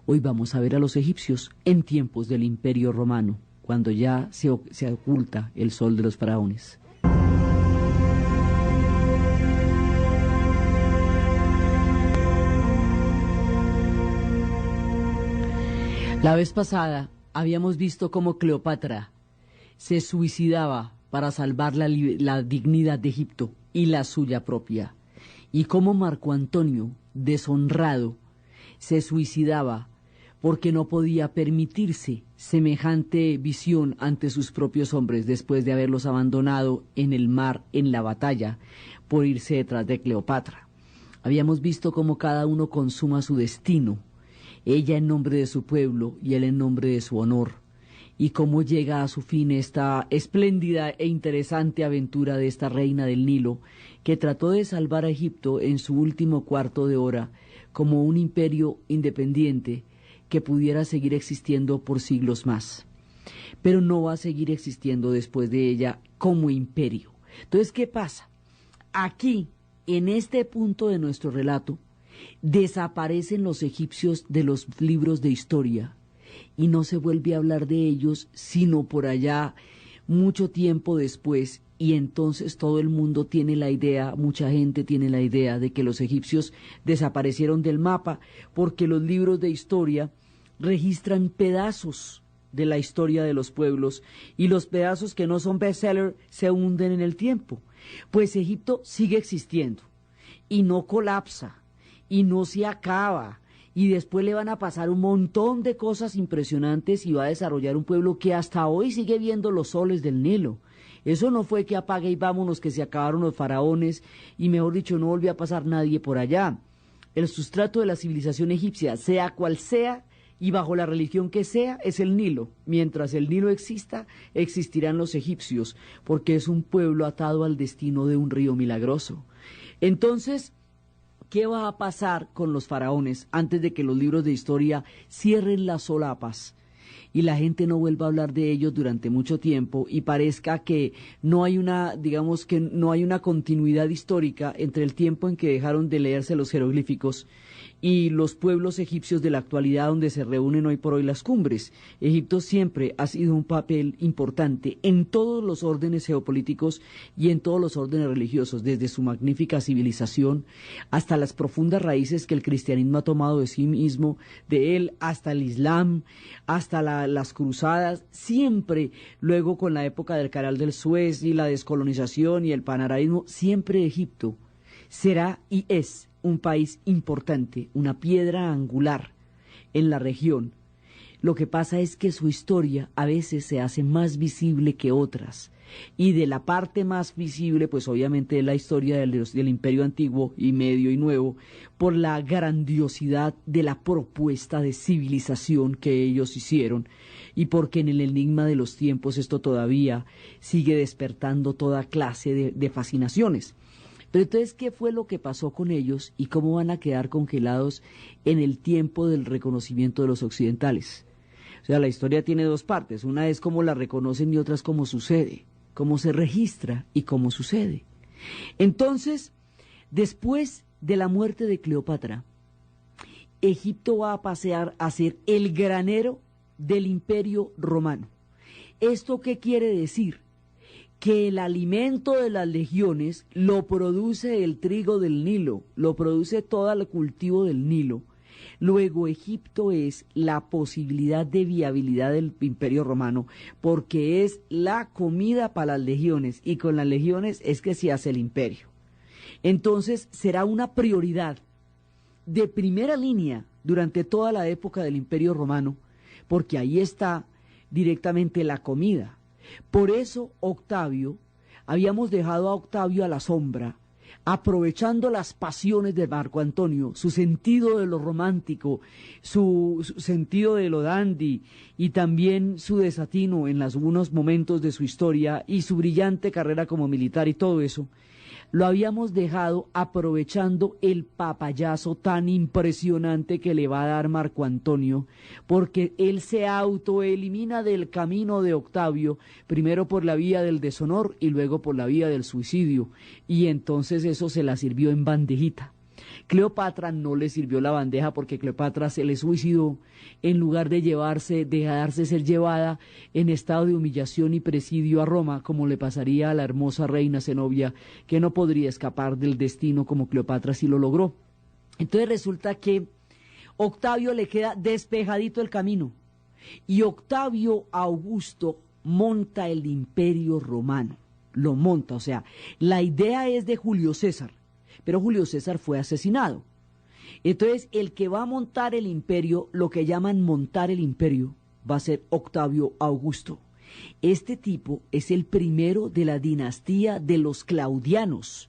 Hoy vamos a ver a los egipcios en tiempos del Imperio Romano, cuando ya se oculta el sol de los faraones. La vez pasada habíamos visto cómo Cleopatra se suicidaba para salvar la dignidad de Egipto y la suya propia, y cómo Marco Antonio, deshonrado, se suicidaba porque no podía permitirse semejante visión ante sus propios hombres después de haberlos abandonado en el mar en la batalla por irse detrás de Cleopatra. Habíamos visto cómo cada uno consuma su destino, ella en nombre de su pueblo y él en nombre de su honor, y cómo llega a su fin esta espléndida e interesante aventura de esta reina del Nilo, que trató de salvar a Egipto en su último cuarto de hora como un imperio independiente que pudiera seguir existiendo por siglos más. Pero no va a seguir existiendo después de ella como imperio. Entonces, ¿qué pasa? Aquí, en este punto de nuestro relato, desaparecen los egipcios de los libros de historia y no se vuelve a hablar de ellos sino por allá mucho tiempo después, y entonces todo el mundo tiene la idea, mucha gente tiene la idea de que los egipcios desaparecieron del mapa porque los libros de historia registran pedazos de la historia de los pueblos y los pedazos que no son bestseller se hunden en el tiempo. Pues Egipto sigue existiendo y no colapsa y no se acaba, y después le van a pasar un montón de cosas impresionantes y va a desarrollar un pueblo que hasta hoy sigue viendo los soles del Nilo. Eso no fue que apague y vámonos, que se acabaron los faraones y mejor dicho no volvió a pasar nadie por allá. El sustrato de la civilización egipcia, sea cual sea y bajo la religión que sea, es el Nilo. Mientras el Nilo exista, existirán los egipcios, porque es un pueblo atado al destino de un río milagroso. Entonces, ¿qué va a pasar con los faraones antes de que los libros de historia cierren las solapas y la gente no vuelva a hablar de ellos durante mucho tiempo y parezca que no hay una, digamos que no hay una continuidad histórica entre el tiempo en que dejaron de leerse los jeroglíficos y los pueblos egipcios de la actualidad donde se reúnen hoy por hoy las cumbres? Egipto siempre ha sido un papel importante en todos los órdenes geopolíticos y en todos los órdenes religiosos, desde su magnífica civilización hasta las profundas raíces que el cristianismo ha tomado de sí mismo, de él, hasta el Islam, hasta las cruzadas, siempre, luego con la época del Canal del Suez y la descolonización y el panarabismo, siempre Egipto será y es un país importante, una piedra angular en la región. Lo que pasa es que su historia a veces se hace más visible que otras, y de la parte más visible, pues obviamente es la historia del Imperio Antiguo y Medio y Nuevo, por la grandiosidad de la propuesta de civilización que ellos hicieron, y porque en el enigma de los tiempos esto todavía sigue despertando toda clase de fascinaciones. Pero entonces, ¿qué fue lo que pasó con ellos y cómo van a quedar congelados en el tiempo del reconocimiento de los occidentales? O sea, la historia tiene dos partes. Una es cómo la reconocen y otra es cómo sucede, cómo se registra y cómo sucede. Entonces, después de la muerte de Cleopatra, Egipto va a pasar a ser el granero del Imperio Romano. ¿Esto qué quiere decir? Que el alimento de las legiones lo produce el trigo del Nilo, lo produce todo el cultivo del Nilo. Luego Egipto es la posibilidad de viabilidad del Imperio Romano, porque es la comida para las legiones, y con las legiones es que se hace el imperio. Entonces será una prioridad de primera línea durante toda la época del Imperio Romano, porque ahí está directamente la comida. Por eso Octavio, habíamos dejado a Octavio a la sombra, aprovechando las pasiones de Marco Antonio, su sentido de lo romántico, su sentido de lo dandy y también su desatino en algunos momentos de su historia y su brillante carrera como militar y todo eso. Lo habíamos dejado aprovechando el papayazo tan impresionante que le va a dar Marco Antonio, porque él se autoelimina del camino de Octavio, primero por la vía del deshonor y luego por la vía del suicidio, y entonces eso se la sirvió en bandejita. Cleopatra no le sirvió la bandeja porque Cleopatra se le suicidó en lugar de dejarse ser llevada en estado de humillación y presidio a Roma, como le pasaría a la hermosa reina Zenobia, que no podría escapar del destino como Cleopatra sí lo logró. Entonces resulta que Octavio le queda despejadito el camino y Octavio Augusto monta el imperio romano, lo monta, o sea, la idea es de Julio César, pero Julio César fue asesinado. Entonces, el que va a montar el imperio, lo que llaman montar el imperio, va a ser Octavio Augusto. Este tipo es el primero de la dinastía de los Claudianos.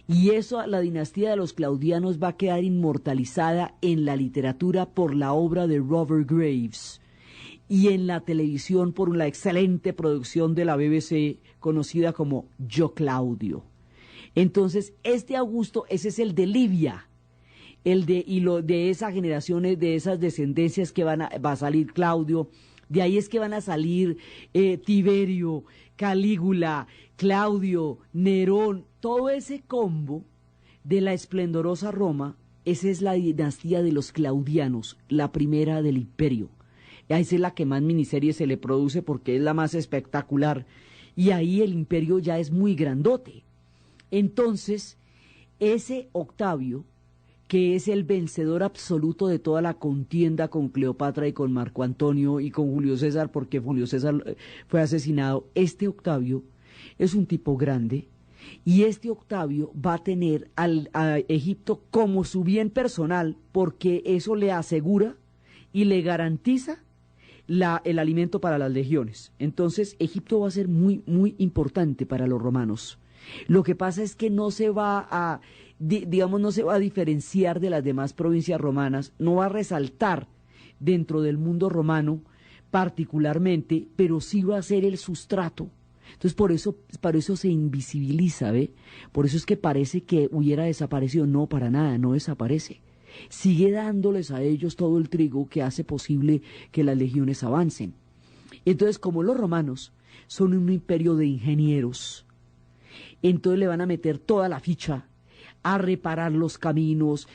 Y eso, la dinastía de los Claudianos va a quedar inmortalizada en la literatura por la obra de Robert Graves y en la televisión por la excelente producción de la BBC conocida como Yo Claudio. Entonces, este Augusto, ese es el de Libia, de esas generaciones, de esas descendencias que va a salir Claudio, de ahí es que van a salir Tiberio, Calígula, Claudio, Nerón, todo ese combo de la esplendorosa Roma. Esa es la dinastía de los Claudianos, la primera del imperio. Esa es la que más miniseries se le produce porque es la más espectacular. Y ahí el imperio ya es muy grandote. Entonces, ese Octavio, que es el vencedor absoluto de toda la contienda con Cleopatra y con Marco Antonio y con Julio César, porque Julio César fue asesinado, este Octavio es un tipo grande y este Octavio va a tener a Egipto como su bien personal, porque eso le asegura y le garantiza el alimento para las legiones. Entonces, Egipto va a ser muy, muy importante para los romanos. Lo que pasa es que no se va a, no se va a diferenciar de las demás provincias romanas, no va a resaltar dentro del mundo romano particularmente, pero sí va a ser el sustrato. Entonces por eso se invisibiliza, ¿ve? Por eso es que parece que hubiera desaparecido. No, para nada, no desaparece. Sigue dándoles a ellos todo el trigo que hace posible que las legiones avancen. Entonces, como los romanos son un imperio de ingenieros, entonces le van a meter toda la ficha a reparar los caminos,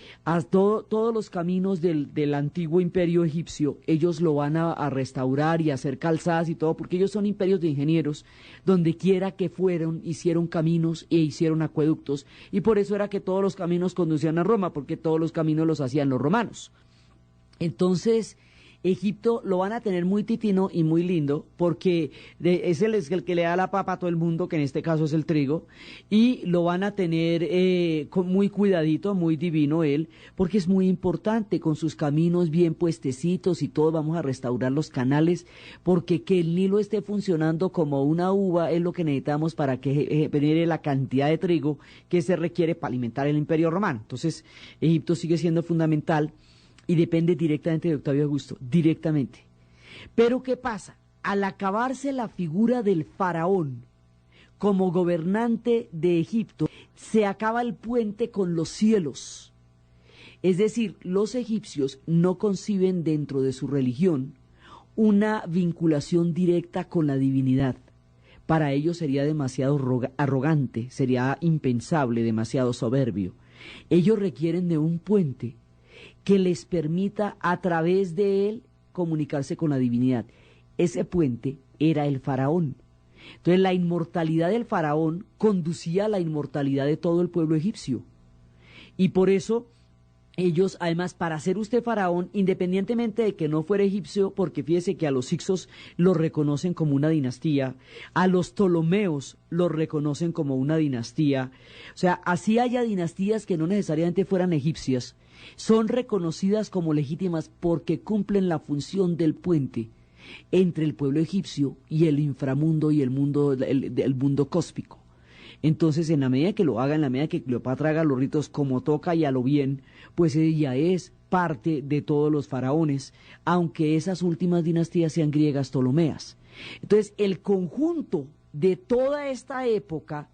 todos los caminos del antiguo imperio egipcio. Ellos lo van a restaurar y a hacer calzadas y todo, porque ellos son imperios de ingenieros. Donde quiera que fueron, hicieron caminos e hicieron acueductos, y por eso era que todos los caminos conducían a Roma, porque todos los caminos los hacían los romanos. Entonces, Egipto lo van a tener muy titino y muy lindo, porque es el que le da la papa a todo el mundo, que en este caso es el trigo, y lo van a tener muy cuidadito, muy divino él, porque es muy importante, con sus caminos bien puestecitos y todo. Vamos a restaurar los canales, porque que el Nilo esté funcionando como una uva es lo que necesitamos para que genere la cantidad de trigo que se requiere para alimentar el Imperio Romano. Entonces, Egipto sigue siendo fundamental y depende directamente de Octavio Augusto, directamente. Pero ¿qué pasa? Al acabarse la figura del faraón como gobernante de Egipto, se acaba el puente con los cielos. Es decir, los egipcios no conciben dentro de su religión una vinculación directa con la divinidad. Para ellos sería demasiado arrogante, sería impensable, demasiado soberbio. Ellos requieren de un puente que les permita a través de él comunicarse con la divinidad. Ese puente era el faraón. Entonces la inmortalidad del faraón conducía a la inmortalidad de todo el pueblo egipcio. Y por eso ellos, además, para ser usted faraón, independientemente de que no fuera egipcio, porque fíjese que a los hicsos los reconocen como una dinastía, a los ptolomeos los reconocen como una dinastía, o sea, así haya dinastías que no necesariamente fueran egipcias, son reconocidas como legítimas porque cumplen la función del puente entre el pueblo egipcio y el inframundo y el mundo cósmico. Entonces, en la medida que lo haga, en la medida que Cleopatra haga los ritos como toca y a lo bien, pues ella es parte de todos los faraones, aunque esas últimas dinastías sean griegas ptolomeas. Entonces, el conjunto de toda esta época,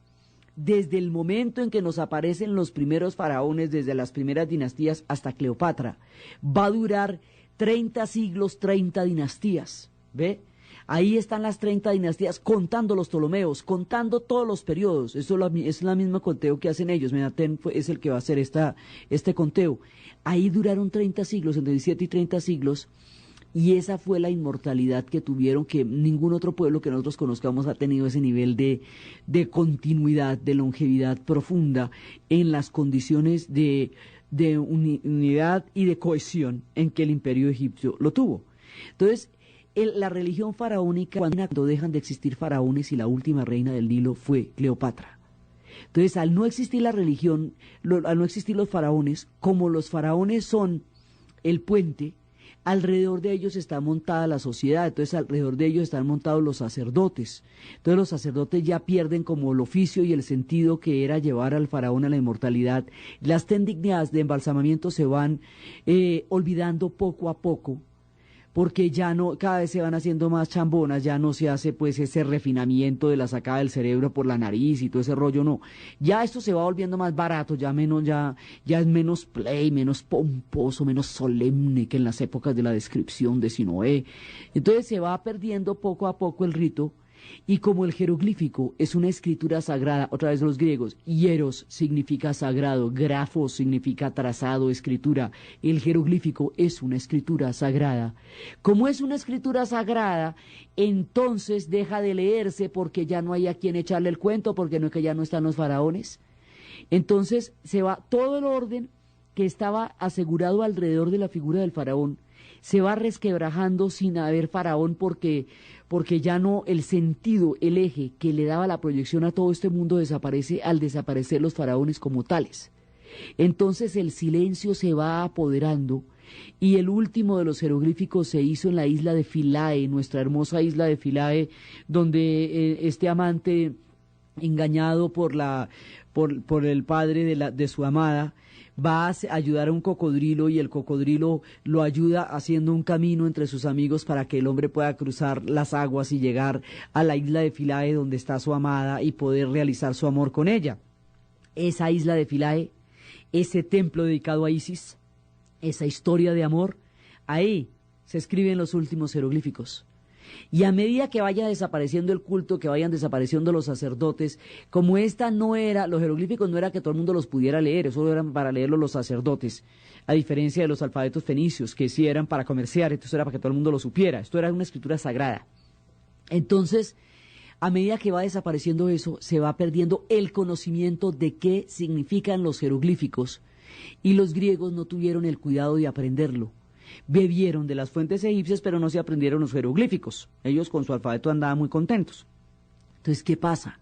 desde el momento en que nos aparecen los primeros faraones, desde las primeras dinastías hasta Cleopatra, va a durar 30 siglos, 30 dinastías, ¿ve? Ahí están las 30 dinastías, contando los Ptolomeos, contando todos los periodos. Eso es la misma conteo que hacen ellos. Menatén es el que va a hacer este conteo. Ahí duraron 30 siglos, entre 17 y 30 siglos, y esa fue la inmortalidad que tuvieron, que ningún otro pueblo que nosotros conozcamos ha tenido ese nivel de continuidad, de longevidad profunda en las condiciones de unidad y de cohesión en que el imperio egipcio lo tuvo. Entonces, la religión faraónica, cuando dejan de existir faraones y la última reina del Nilo fue Cleopatra. Entonces, al no existir la religión, al no existir los faraones, como los faraones son el puente, alrededor de ellos está montada la sociedad, entonces alrededor de ellos están montados los sacerdotes. Entonces los sacerdotes ya pierden como el oficio y el sentido que era llevar al faraón a la inmortalidad. Las técnicas de embalsamamiento se van olvidando poco a poco, porque ya no, cada vez se van haciendo más chambonas, ya no se hace pues ese refinamiento de la sacada del cerebro por la nariz y todo ese rollo, no. Ya esto se va volviendo más barato, ya es menos play, menos pomposo, menos solemne que en las épocas de la descripción de Sinoé. Entonces se va perdiendo poco a poco el rito. Y como el jeroglífico es una escritura sagrada, otra vez los griegos, hieros significa sagrado, grafos significa trazado, escritura, el jeroglífico es una escritura sagrada. Como es una escritura sagrada, entonces deja de leerse porque ya no hay a quien echarle el cuento, porque no es que ya no están los faraones. Entonces se va todo el orden que estaba asegurado alrededor de la figura del faraón, se va resquebrajando sin haber faraón porque ya no el sentido, el eje que le daba la proyección a todo este mundo desaparece al desaparecer los faraones como tales. Entonces el silencio se va apoderando y el último de los jeroglíficos se hizo en la isla de Philae, nuestra hermosa isla de Philae, donde este amante engañado por el padre de su amada, va a ayudar a un cocodrilo y el cocodrilo lo ayuda haciendo un camino entre sus amigos para que el hombre pueda cruzar las aguas y llegar a la isla de Philae donde está su amada y poder realizar su amor con ella. Esa isla de Philae, ese templo dedicado a Isis, esa historia de amor, ahí se escriben los últimos jeroglíficos. Y a medida que vaya desapareciendo el culto, que vayan desapareciendo los sacerdotes, como los jeroglíficos no era que todo el mundo los pudiera leer, eso eran para leerlos los sacerdotes, a diferencia de los alfabetos fenicios, que sí eran para comerciar, entonces era para que todo el mundo lo supiera, esto era una escritura sagrada. Entonces, a medida que va desapareciendo eso, se va perdiendo el conocimiento de qué significan los jeroglíficos, y los griegos no tuvieron el cuidado de aprenderlo. Bebieron de las fuentes egipcias, pero no se aprendieron los jeroglíficos. Ellos con su alfabeto andaban muy contentos. Entonces, ¿qué pasa?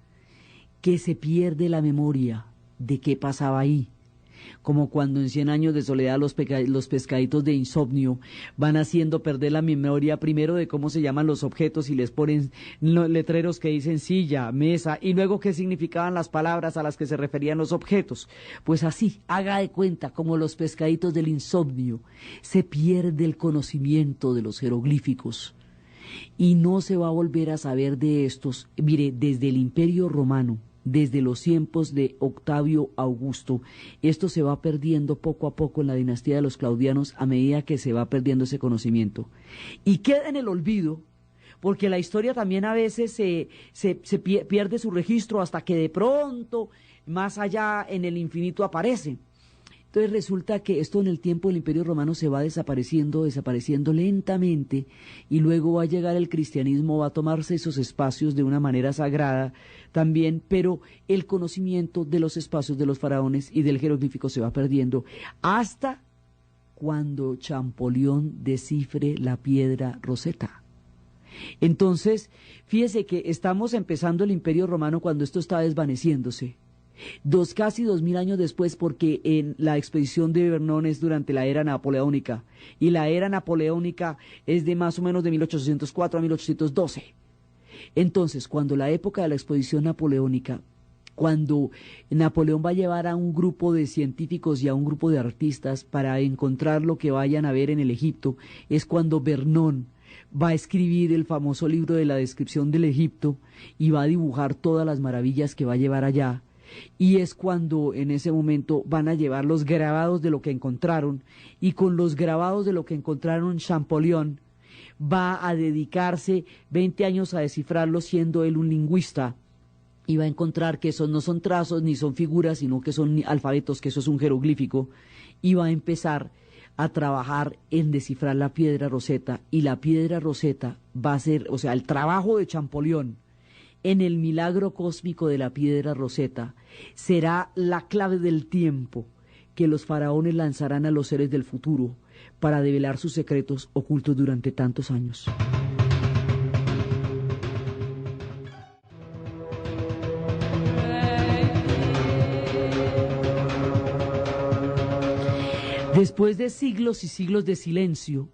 Que se pierde la memoria de qué pasaba ahí. Como cuando en 100 años de soledad los pescaditos de insomnio van haciendo perder la memoria primero de cómo se llaman los objetos y les ponen letreros que dicen silla, mesa, y luego qué significaban las palabras a las que se referían los objetos. Pues así, haga de cuenta, como los pescaditos del insomnio, se pierde el conocimiento de los jeroglíficos y no se va a volver a saber de estos. Mire, desde el Imperio Romano, desde los tiempos de Octavio Augusto, esto se va perdiendo poco a poco en la dinastía de los Claudianos a medida que se va perdiendo ese conocimiento. Y queda en el olvido, porque la historia también a veces se pierde su registro hasta que de pronto, más allá en el infinito aparece. Entonces resulta que esto en el tiempo del Imperio Romano se va desapareciendo lentamente, y luego va a llegar el cristianismo, va a tomarse esos espacios de una manera sagrada también, pero el conocimiento de los espacios de los faraones y del jeroglífico se va perdiendo hasta cuando Champollion descifre la piedra Rosetta. Entonces, fíjese que estamos empezando el Imperio Romano cuando esto está desvaneciéndose. Casi 2000 años después, porque en la expedición de Vernon es durante la era napoleónica, y la era napoleónica es de más o menos de 1804 a 1812. Entonces, cuando la época de la expedición napoleónica, cuando Napoleón va a llevar a un grupo de científicos y a un grupo de artistas para encontrar lo que vayan a ver en el Egipto, es cuando Vernon va a escribir el famoso libro de la descripción del Egipto y va a dibujar todas las maravillas que va a llevar allá. Y es cuando en ese momento van a llevar los grabados de lo que encontraron, y con los grabados de lo que encontraron Champollion va a dedicarse 20 años a descifrarlo siendo él un lingüista y va a encontrar que esos no son trazos ni son figuras, sino que son alfabetos, que eso es un jeroglífico, y va a empezar a trabajar en descifrar la piedra Rosetta, y la piedra Rosetta va a ser, o sea, el trabajo de Champollion en el milagro cósmico de la piedra Rosetta será la clave del tiempo que los faraones lanzarán a los seres del futuro para develar sus secretos ocultos durante tantos años. Después de siglos y siglos de silencio,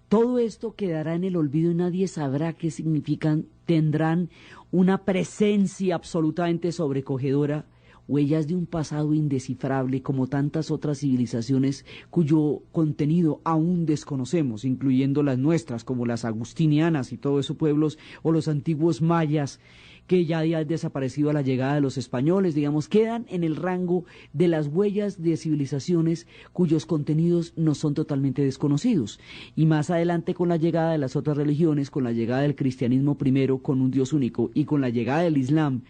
todo esto quedará en el olvido y nadie sabrá qué significan. Tendrán una presencia absolutamente sobrecogedora, huellas de un pasado indescifrable como tantas otras civilizaciones cuyo contenido aún desconocemos, incluyendo las nuestras, como las agustinianas y todos esos pueblos, o los antiguos mayas, que ya han desaparecido a la llegada de los españoles, digamos, quedan en el rango de las huellas de civilizaciones cuyos contenidos no son totalmente desconocidos. Y más adelante, con la llegada de las otras religiones, con la llegada del cristianismo primero, con un Dios único, y con la llegada del Islam,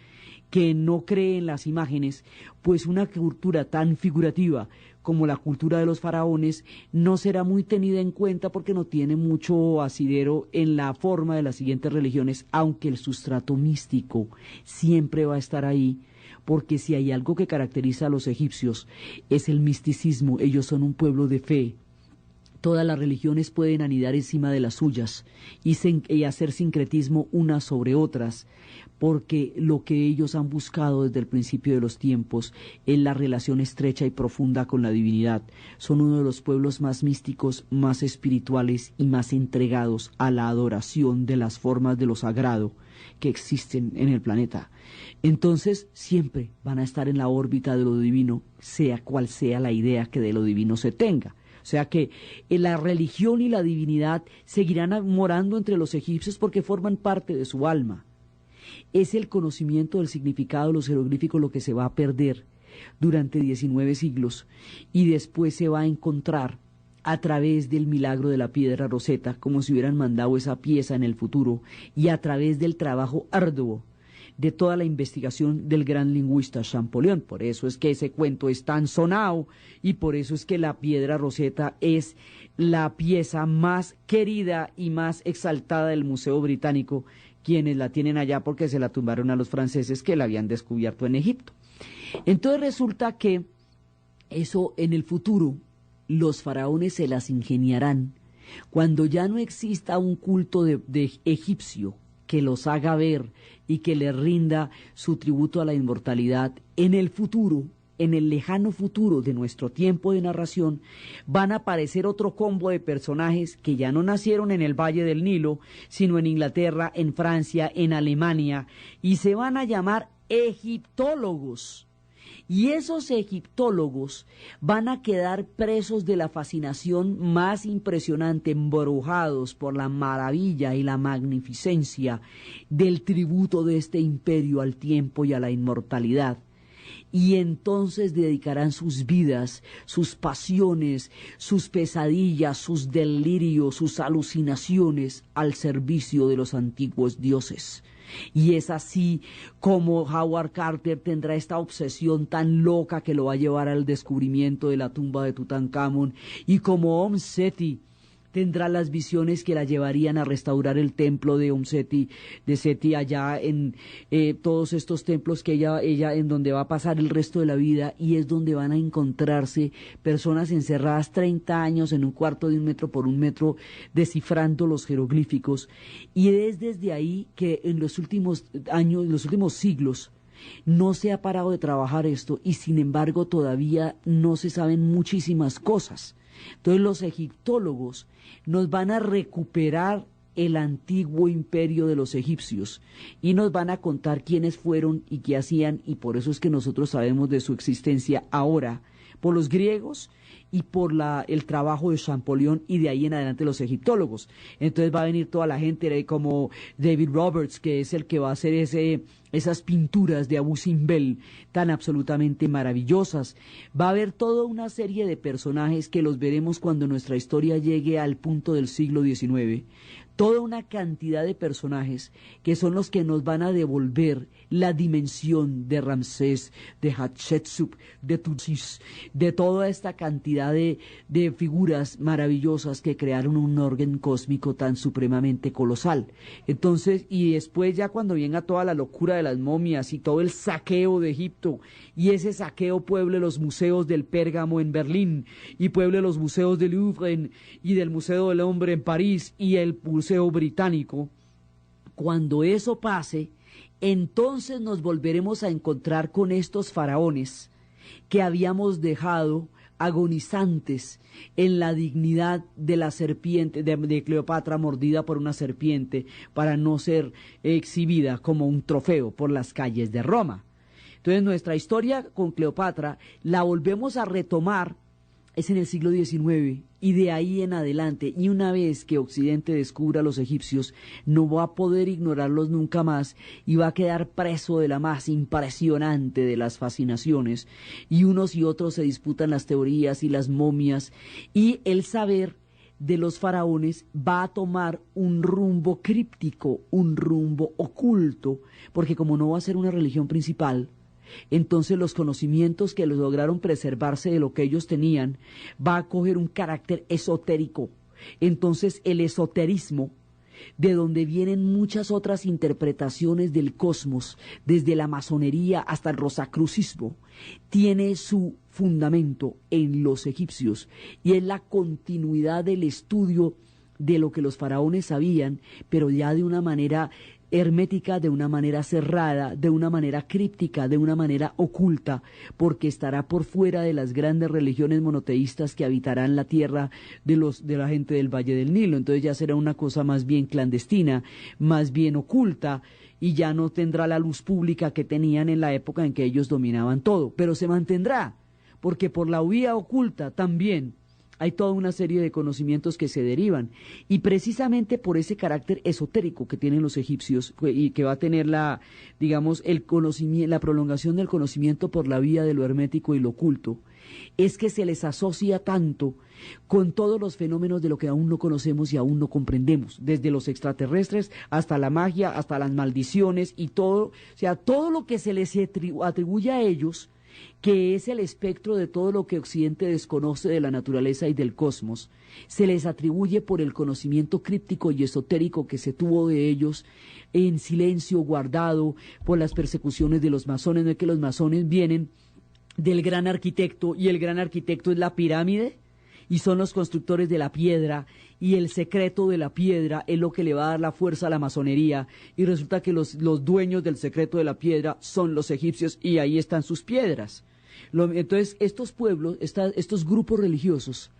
que no cree en las imágenes, pues una cultura tan figurativa como la cultura de los faraones no será muy tenida en cuenta porque no tiene mucho asidero en la forma de las siguientes religiones, aunque el sustrato místico siempre va a estar ahí, porque si hay algo que caracteriza a los egipcios es el misticismo. Ellos son un pueblo de fe. Todas las religiones pueden anidar encima de las suyas y hacer sincretismo unas sobre otras, porque lo que ellos han buscado desde el principio de los tiempos es la relación estrecha y profunda con la divinidad. Son uno de los pueblos más místicos, más espirituales y más entregados a la adoración de las formas de lo sagrado que existen en el planeta. Entonces siempre van a estar en la órbita de lo divino, sea cual sea la idea que de lo divino se tenga. O sea que la religión y la divinidad seguirán morando entre los egipcios porque forman parte de su alma. Es el conocimiento del significado de los jeroglíficos lo que se va a perder durante 19 siglos y después se va a encontrar a través del milagro de la piedra Rosetta, como si hubieran mandado esa pieza en el futuro, y a través del trabajo arduo de toda la investigación del gran lingüista Champollion. Por eso es que ese cuento es tan sonado y por eso es que la piedra Rosetta es la pieza más querida y más exaltada del Museo Británico, quienes la tienen allá porque se la tumbaron a los franceses que la habían descubierto en Egipto. Entonces resulta que eso en el futuro los faraones se las ingeniarán cuando ya no exista un culto de egipcio que los haga ver y que les rinda su tributo a la inmortalidad. En el futuro, en el lejano futuro de nuestro tiempo de narración, van a aparecer otro combo de personajes que ya no nacieron en el Valle del Nilo, sino en Inglaterra, en Francia, en Alemania, y se van a llamar egiptólogos. Y esos egiptólogos van a quedar presos de la fascinación más impresionante, embrujados por la maravilla y la magnificencia del tributo de este imperio al tiempo y a la inmortalidad. Y entonces dedicarán sus vidas, sus pasiones, sus pesadillas, sus delirios, sus alucinaciones al servicio de los antiguos dioses. Y es así como Howard Carter tendrá esta obsesión tan loca que lo va a llevar al descubrimiento de la tumba de Tutankamón, y como Om Seti tendrá las visiones que la llevarían a restaurar el templo de de Seti allá en todos estos templos que ella en donde va a pasar el resto de la vida, y es donde van a encontrarse personas encerradas 30 años en un cuarto de 1 metro por 1 metro descifrando los jeroglíficos. Y es desde ahí que en los últimos años, en los últimos siglos, no se ha parado de trabajar esto, y sin embargo todavía no se saben muchísimas cosas. Entonces los egiptólogos nos van a recuperar el antiguo imperio de los egipcios y nos van a contar quiénes fueron y qué hacían, y por eso es que nosotros sabemos de su existencia ahora, por los griegos y por el trabajo de Champollion y de ahí en adelante los egiptólogos. Entonces va a venir toda la gente como David Roberts, que es el que va a hacer esas pinturas de Abu Simbel tan absolutamente maravillosas. Va a haber toda una serie de personajes que los veremos cuando nuestra historia llegue al punto del siglo XIX. Toda una cantidad de personajes que son los que nos van a devolver la dimensión de Ramsés, de Hatshepsut, de Tutsis, de toda esta cantidad de figuras maravillosas que crearon un orden cósmico tan supremamente colosal. Entonces, y después ya cuando venga toda la locura de las momias y todo el saqueo de Egipto, y ese saqueo pueble los museos del Pérgamo en Berlín, y pueble los museos del Louvre y del Museo del Hombre en París, y el Museo Británico, cuando eso pase, entonces nos volveremos a encontrar con estos faraones que habíamos dejado agonizantes en la dignidad de la serpiente, de Cleopatra mordida por una serpiente para no ser exhibida como un trofeo por las calles de Roma. Entonces nuestra historia con Cleopatra la volvemos a retomar es en el siglo XIX y de ahí en adelante, y una vez que Occidente descubra a los egipcios, no va a poder ignorarlos nunca más y va a quedar preso de la más impresionante de las fascinaciones, y unos y otros se disputan las teorías y las momias, y el saber de los faraones va a tomar un rumbo críptico, un rumbo oculto, porque como no va a ser una religión principal, entonces los conocimientos que lograron preservarse de lo que ellos tenían va a coger un carácter esotérico. Entonces el esoterismo, de donde vienen muchas otras interpretaciones del cosmos, desde la masonería hasta el rosacrucismo, tiene su fundamento en los egipcios y es la continuidad del estudio de lo que los faraones sabían, pero ya de una manera hermética, de una manera cerrada, de una manera críptica, de una manera oculta, porque estará por fuera de las grandes religiones monoteístas que habitarán la tierra de la gente del Valle del Nilo. Entonces ya será una cosa más bien clandestina, más bien oculta, y ya no tendrá la luz pública que tenían en la época en que ellos dominaban todo, pero se mantendrá, porque por la vía oculta también hay toda una serie de conocimientos que se derivan, y precisamente por ese carácter esotérico que tienen los egipcios y que va a tener el conocimiento, la prolongación del conocimiento por la vía de lo hermético y lo oculto, es que se les asocia tanto con todos los fenómenos de lo que aún no conocemos y aún no comprendemos, desde los extraterrestres hasta la magia, hasta las maldiciones y todo, o sea, todo lo que se les atribuye a ellos, que es el espectro de todo lo que Occidente desconoce de la naturaleza y del cosmos, se les atribuye por el conocimiento críptico y esotérico que se tuvo de ellos en silencio guardado por las persecuciones de los masones. No es que los masones vienen del gran arquitecto y el gran arquitecto es la pirámide y son los constructores de la piedra, y el secreto de la piedra es lo que le va a dar la fuerza a la masonería, y resulta que los dueños del secreto de la piedra son los egipcios y ahí están sus piedras. Entonces estos pueblos, estos grupos religiosos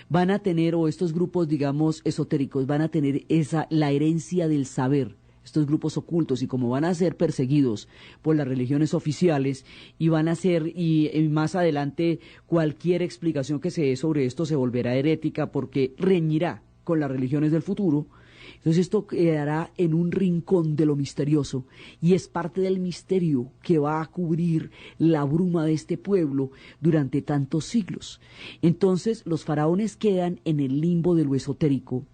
van a tener, o estos grupos digamos esotéricos, van a tener la herencia del saber, estos grupos ocultos, y como van a ser perseguidos por las religiones oficiales y van a ser, y más adelante cualquier explicación que se dé sobre esto se volverá herética porque reñirá con las religiones del futuro. Entonces esto quedará en un rincón de lo misterioso y es parte del misterio que va a cubrir la bruma de este pueblo durante tantos siglos. Entonces los faraones quedan en el limbo de lo esotérico,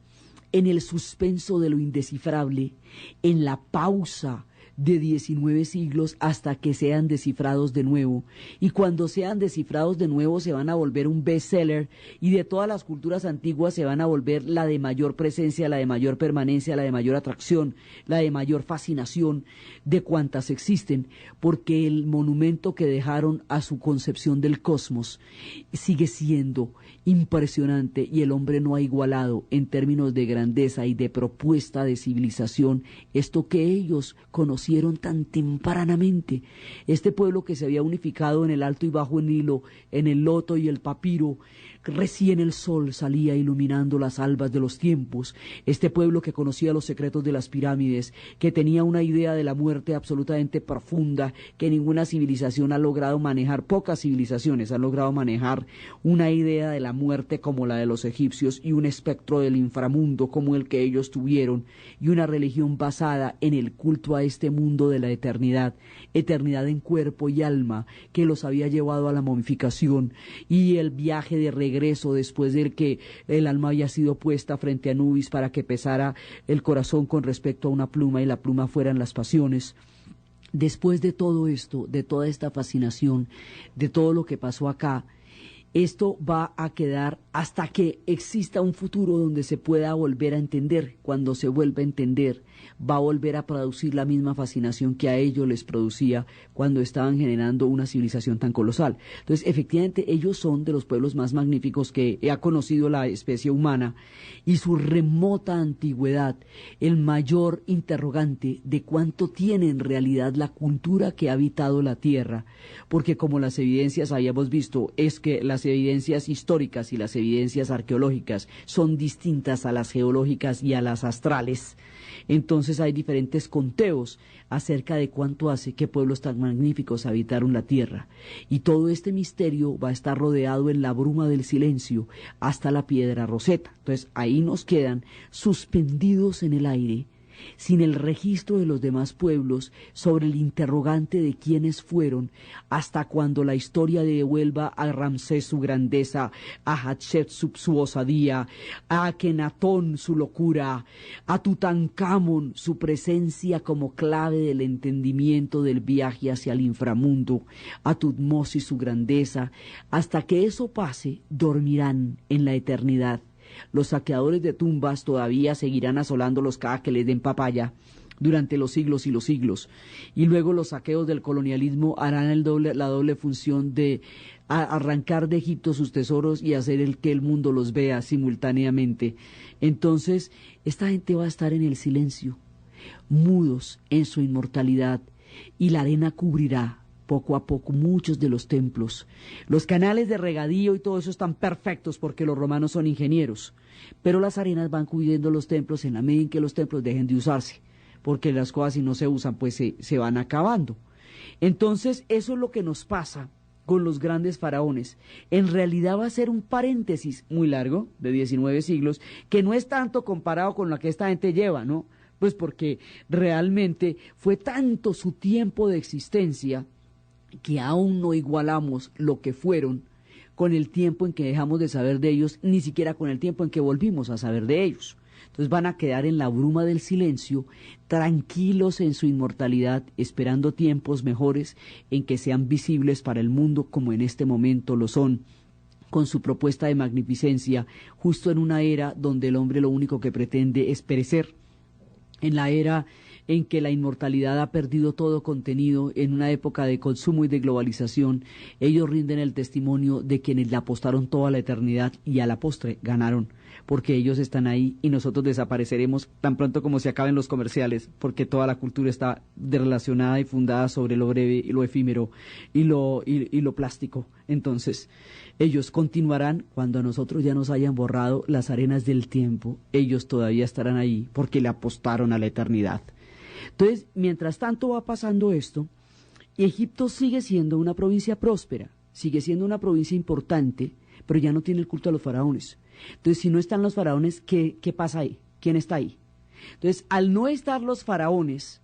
en el suspenso de lo indescifrable, en la pausa de 19 siglos hasta que sean descifrados de nuevo. Y cuando sean descifrados de nuevo se van a volver un bestseller, y de todas las culturas antiguas se van a volver la de mayor presencia, la de mayor permanencia, la de mayor atracción, la de mayor fascinación de cuantas existen, porque el monumento que dejaron a su concepción del cosmos sigue siendo impresionante, y el hombre no ha igualado en términos de grandeza y de propuesta de civilización esto que ellos conocieron tan tempranamente. Este pueblo que se había unificado en el Alto y Bajo Nilo, en el loto y el papiro, Recién el sol salía iluminando las albas de los tiempos. Este pueblo que conocía los secretos de las pirámides, que tenía una idea de la muerte absolutamente profunda, que ninguna civilización ha logrado manejar, pocas civilizaciones han logrado manejar una idea de la muerte como la de los egipcios y un espectro del inframundo como el que ellos tuvieron y una religión basada en el culto a este mundo de la eternidad, eternidad en cuerpo y alma que los había llevado a la momificación y el viaje de regreso después de que el alma había sido puesta frente a Anubis para que pesara el corazón con respecto a una pluma y la pluma fueran las pasiones. Después de todo esto, de toda esta fascinación, de todo lo que pasó acá, esto va a quedar hasta que exista un futuro donde se pueda volver a entender. Cuando se vuelva a entender, va a volver a producir la misma fascinación que a ellos les producía cuando estaban generando una civilización tan colosal. Entonces, efectivamente, ellos son de los pueblos más magníficos que ha conocido la especie humana y su remota antigüedad, el mayor interrogante de cuánto tiene en realidad la cultura que ha habitado la Tierra, porque como las evidencias habíamos visto, es que las evidencias históricas y las evidencias arqueológicas son distintas a las geológicas y a las astrales. Entonces hay diferentes conteos acerca de cuánto hace que pueblos tan magníficos habitaron la tierra. Y todo este misterio va a estar rodeado en la bruma del silencio hasta la piedra Roseta. Entonces ahí nos quedan suspendidos en el aire, sin el registro de los demás pueblos, sobre el interrogante de quiénes fueron, hasta cuando la historia devuelva a Ramsés su grandeza, a Hatshepsut su osadía, a Akenatón su locura, a Tutankamón su presencia como clave del entendimiento del viaje hacia el inframundo, a Tutmosis su grandeza. Hasta que eso pase, dormirán en la eternidad. Los saqueadores de tumbas todavía seguirán asolándolos cada que les den papaya durante los siglos y los siglos. Y luego los saqueos del colonialismo harán la doble función de arrancar de Egipto sus tesoros y hacer que el mundo los vea simultáneamente. Entonces, esta gente va a estar en el silencio, mudos en su inmortalidad, y la arena cubrirá poco a poco muchos de los templos. Los canales de regadío y todo eso están perfectos porque los romanos son ingenieros, pero las arenas van cubriendo los templos en la medida en que los templos dejen de usarse, porque las cosas si no se usan pues se van acabando. Entonces eso es lo que nos pasa con los grandes faraones. En realidad va a ser un paréntesis muy largo de 19 siglos, que no es tanto comparado con lo que esta gente lleva, ¿no? Pues porque realmente fue tanto su tiempo de existencia que aún no igualamos lo que fueron con el tiempo en que dejamos de saber de ellos, ni siquiera con el tiempo en que volvimos a saber de ellos. Entonces van a quedar en la bruma del silencio, tranquilos en su inmortalidad, esperando tiempos mejores en que sean visibles para el mundo como en este momento lo son, con su propuesta de magnificencia, justo en una era donde el hombre lo único que pretende es perecer, en la era en que la inmortalidad ha perdido todo contenido, en una época de consumo y de globalización. Ellos rinden el testimonio de quienes le apostaron toda la eternidad y a la postre ganaron, porque ellos están ahí y nosotros desapareceremos tan pronto como se acaben los comerciales, porque toda la cultura está relacionada y fundada sobre lo breve y lo efímero y lo plástico. Entonces, ellos continuarán cuando a nosotros ya nos hayan borrado las arenas del tiempo. Ellos todavía estarán ahí porque le apostaron a la eternidad. Entonces, mientras tanto va pasando esto, Egipto sigue siendo una provincia próspera, sigue siendo una provincia importante, pero ya no tiene el culto a los faraones. Entonces, si no están los faraones, ¿qué pasa ahí? ¿Quién está ahí? Entonces, al no estar los faraones,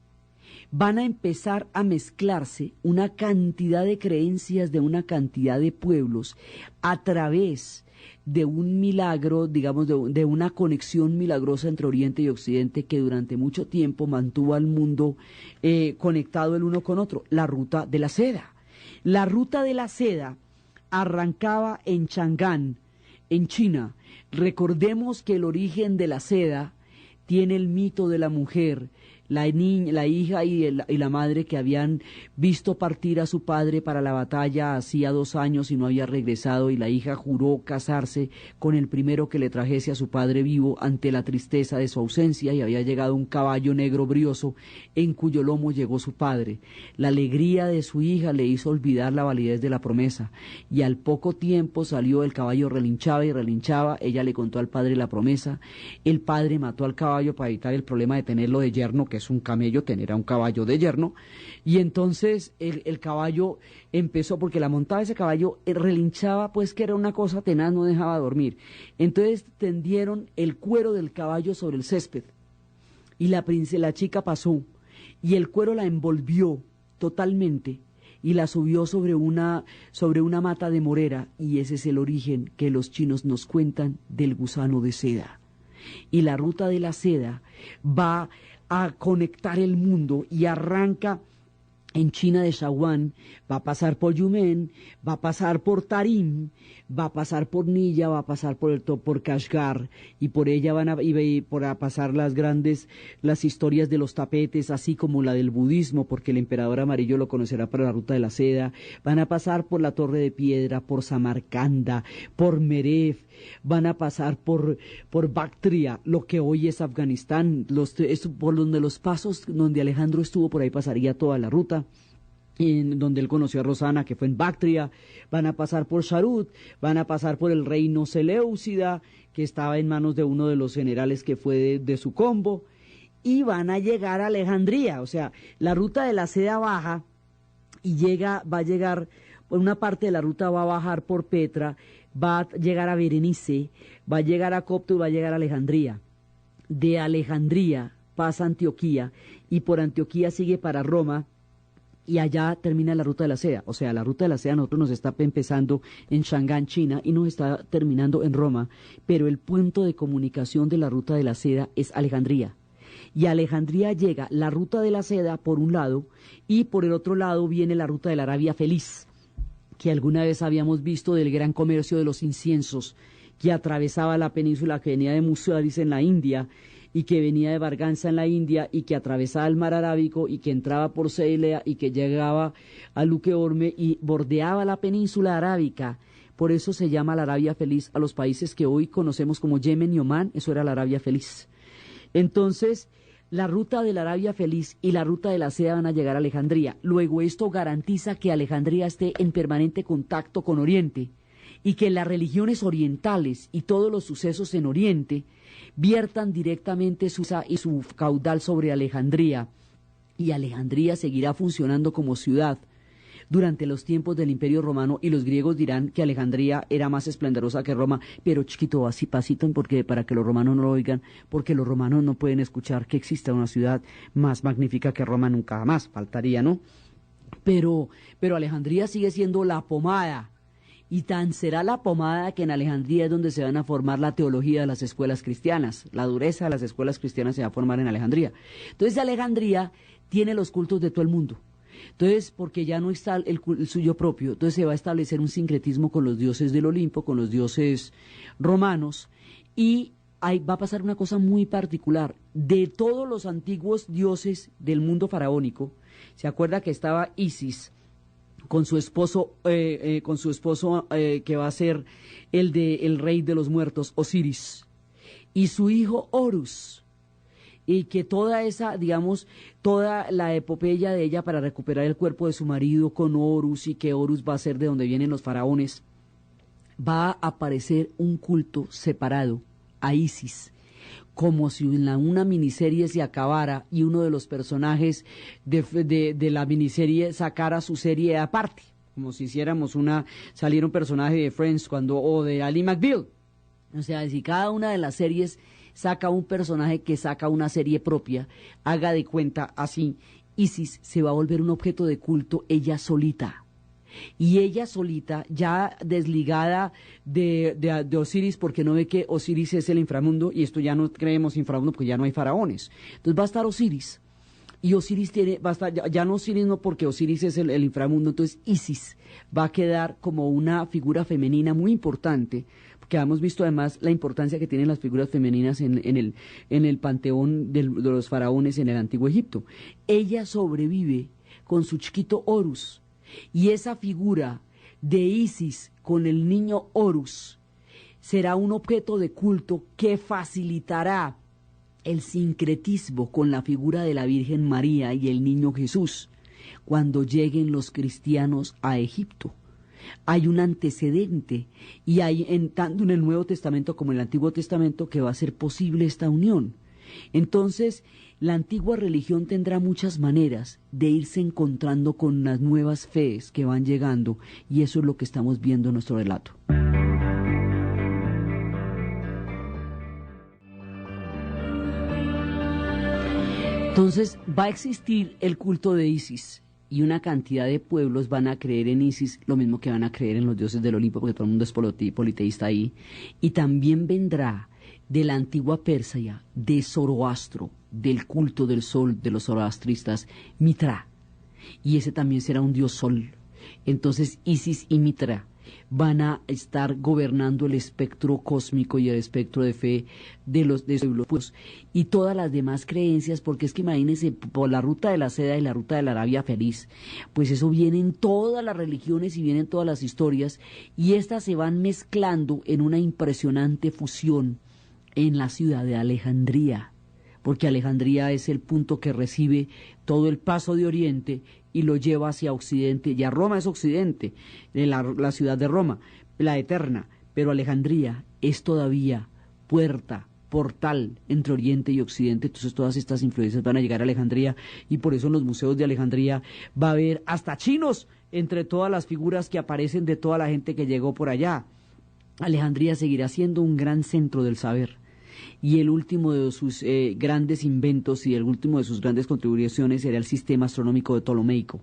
van a empezar a mezclarse una cantidad de creencias de una cantidad de pueblos a través de un milagro, digamos, de una conexión milagrosa entre Oriente y Occidente que durante mucho tiempo mantuvo al mundo conectado el uno con otro, la ruta de la seda. La ruta de la seda arrancaba en Chang'an, en China. Recordemos que el origen de la seda tiene el mito de la mujer, la hija y la madre que habían visto partir a su padre para la batalla hacía 2 años y no había regresado, y la hija juró casarse con el primero que le trajese a su padre vivo ante la tristeza de su ausencia, y había llegado un caballo negro brioso en cuyo lomo llegó su padre. La alegría de su hija le hizo olvidar la validez de la promesa, y al poco tiempo salió, el caballo relinchaba y relinchaba, ella le contó al padre la promesa, el padre mató al caballo para evitar el problema de tenerlo de yerno, que es un camello tener a un caballo de yerno, y entonces el caballo empezó, porque la montaba ese caballo, relinchaba, pues que era una cosa tenaz, no dejaba dormir. Entonces tendieron el cuero del caballo sobre el césped, y la chica pasó, y el cuero la envolvió totalmente, y la subió sobre una mata de morera, y ese es el origen que los chinos nos cuentan del gusano de seda. Y la ruta de la seda va a conectar el mundo y arranca en China de Shawan, va a pasar por Yumen, va a pasar por Tarim, va a pasar por Nilla, va a pasar por Kashgar, y por ella van a pasar las historias de los tapetes, así como la del budismo, porque el emperador amarillo lo conocerá para la ruta de la seda. Van a pasar por la Torre de Piedra, por Samarcanda, por Merev, van a pasar por Bactria, lo que hoy es Afganistán, por donde los pasos donde Alejandro estuvo, por ahí pasaría toda la ruta, en donde él conoció a Rosana, que fue en Bactria. Van a pasar por Sharut, van a pasar por el reino Seleucida, que estaba en manos de uno de los generales que fue de su combo, y van a llegar a Alejandría. O sea, la ruta de la seda baja y va a llegar, por una parte de la ruta va a bajar por Petra, va a llegar a Berenice, va a llegar a Copto y va a llegar a Alejandría. De Alejandría pasa a Antioquía, y por Antioquía sigue para Roma, y allá termina la ruta de la seda. O sea, la ruta de la seda nosotros nos está empezando en Shanghái, China, y nos está terminando en Roma, pero el punto de comunicación de la ruta de la seda es Alejandría. Y a Alejandría llega la ruta de la seda por un lado, y por el otro lado viene la ruta de la Arabia Feliz, que alguna vez habíamos visto, del gran comercio de los inciensos, que atravesaba la península, que venía de Musaris en la India, y que venía de Barganza en la India, y que atravesaba el mar Arábico, y que entraba por Ceilea, y que llegaba a Luqueorme, y bordeaba la península arábica. Por eso se llama la Arabia Feliz a los países que hoy conocemos como Yemen y Omán. Eso era la Arabia Feliz. Entonces, la ruta de la Arabia Feliz y la ruta de la seda van a llegar a Alejandría. Luego, esto garantiza que Alejandría esté en permanente contacto con Oriente, y que las religiones orientales y todos los sucesos en Oriente viertan directamente su caudal sobre Alejandría, y Alejandría seguirá funcionando como ciudad durante los tiempos del Imperio Romano, y los griegos dirán que Alejandría era más esplendorosa que Roma, pero chiquito, así pasito, porque para que los romanos no lo oigan, porque los romanos no pueden escuchar que exista una ciudad más magnífica que Roma nunca más, faltaría, ¿no? Pero Alejandría sigue siendo la pomada, y tan será la pomada que en Alejandría es donde se van a formar la teología de las escuelas cristianas. La dureza de las escuelas cristianas se va a formar en Alejandría. Entonces Alejandría tiene los cultos de todo el mundo. Entonces, porque ya no está el suyo propio, entonces se va a establecer un sincretismo con los dioses del Olimpo, con los dioses romanos, y ahí va a pasar una cosa muy particular. De todos los antiguos dioses del mundo faraónico, se acuerda que estaba Isis con su esposo que va a ser el rey de los muertos, Osiris, y su hijo Horus, y que toda la epopeya de ella para recuperar el cuerpo de su marido con Horus, y que Horus va a ser de donde vienen los faraones, va a aparecer un culto separado a Isis, como si una miniserie se acabara y uno de los personajes de la miniserie sacara su serie aparte, como si hiciéramos saliera un personaje de Friends o de Ally McBeal. O sea, si cada una de las series saca un personaje que saca una serie propia, haga de cuenta así, Isis se va a volver un objeto de culto ella solita. Y ella solita, ya desligada de Osiris, porque no ve que Osiris es el inframundo, y esto ya no creemos inframundo porque ya no hay faraones. Entonces va a estar Osiris, y Osiris va a estar, ya no Osiris, no, porque Osiris es el inframundo. Entonces Isis va a quedar como una figura femenina muy importante, porque hemos visto además la importancia que tienen las figuras femeninas en el panteón de los faraones en el antiguo Egipto. Ella sobrevive con su chiquito Horus, y esa figura de Isis con el niño Horus será un objeto de culto que facilitará el sincretismo con la figura de la Virgen María y el niño Jesús cuando lleguen los cristianos a Egipto. Hay un antecedente y hay tanto en el Nuevo Testamento como en el Antiguo Testamento que va a ser posible esta unión. Entonces, la antigua religión tendrá muchas maneras de irse encontrando con las nuevas fees que van llegando, y eso es lo que estamos viendo en nuestro relato. Entonces, va a existir el culto de Isis, y una cantidad de pueblos van a creer en Isis, lo mismo que van a creer en los dioses del Olimpo, porque todo el mundo es politeísta ahí. Y también vendrá de la antigua Persia, de Zoroastro, del culto del sol de los zoroastristas, Mitra. Y ese también será un dios sol. Entonces Isis y Mitra van a estar gobernando el espectro cósmico y el espectro de fe de los pueblos y todas las demás creencias, porque es que imagínense, por la ruta de la seda y la ruta de la Arabia Feliz, pues eso viene en todas las religiones y vienen todas las historias, y estas se van mezclando en una impresionante fusión en la ciudad de Alejandría, porque Alejandría es el punto que recibe todo el paso de Oriente y lo lleva hacia Occidente. Ya Roma es Occidente, la ciudad de Roma, la eterna, pero Alejandría es todavía puerta, portal entre Oriente y Occidente. Entonces todas estas influencias van a llegar a Alejandría, y por eso en los museos de Alejandría va a haber hasta chinos entre todas las figuras que aparecen de toda la gente que llegó por allá. Alejandría seguirá siendo un gran centro del saber, y el último de sus grandes inventos y el último de sus grandes contribuciones era el sistema astronómico de Ptolomeico,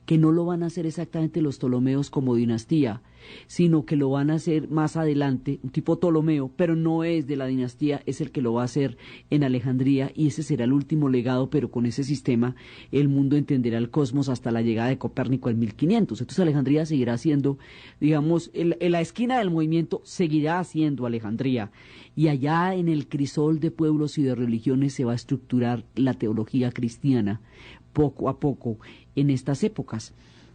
que no lo van a hacer exactamente los Ptolomeos como dinastía, sino que lo van a hacer más adelante, un tipo Ptolomeo, pero no es de la dinastía, es el que lo va a hacer en Alejandría, y ese será el último legado, pero con ese sistema el mundo entenderá el cosmos hasta la llegada de Copérnico en 1500. Entonces Alejandría seguirá siendo, digamos, en la esquina del movimiento seguirá siendo Alejandría, y allá en el crisol de pueblos y de religiones se va a estructurar la teología cristiana poco a poco en estas épocas.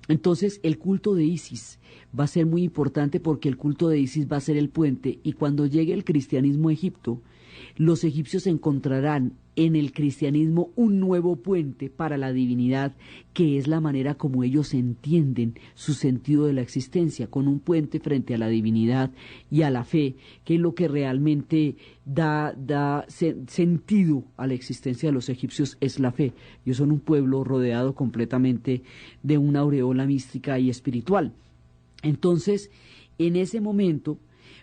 Entonces el culto de Isis va a ser muy importante, porque el culto de Isis va a ser el puente, y cuando llegue el cristianismo a Egipto, los egipcios encontrarán en el cristianismo un nuevo puente para la divinidad, que es la manera como ellos entienden su sentido de la existencia, con un puente frente a la divinidad y a la fe, que es lo que realmente da sentido a la existencia de los egipcios, es la fe. Ellos son un pueblo rodeado completamente de una aureola mística y espiritual. Entonces, en ese momento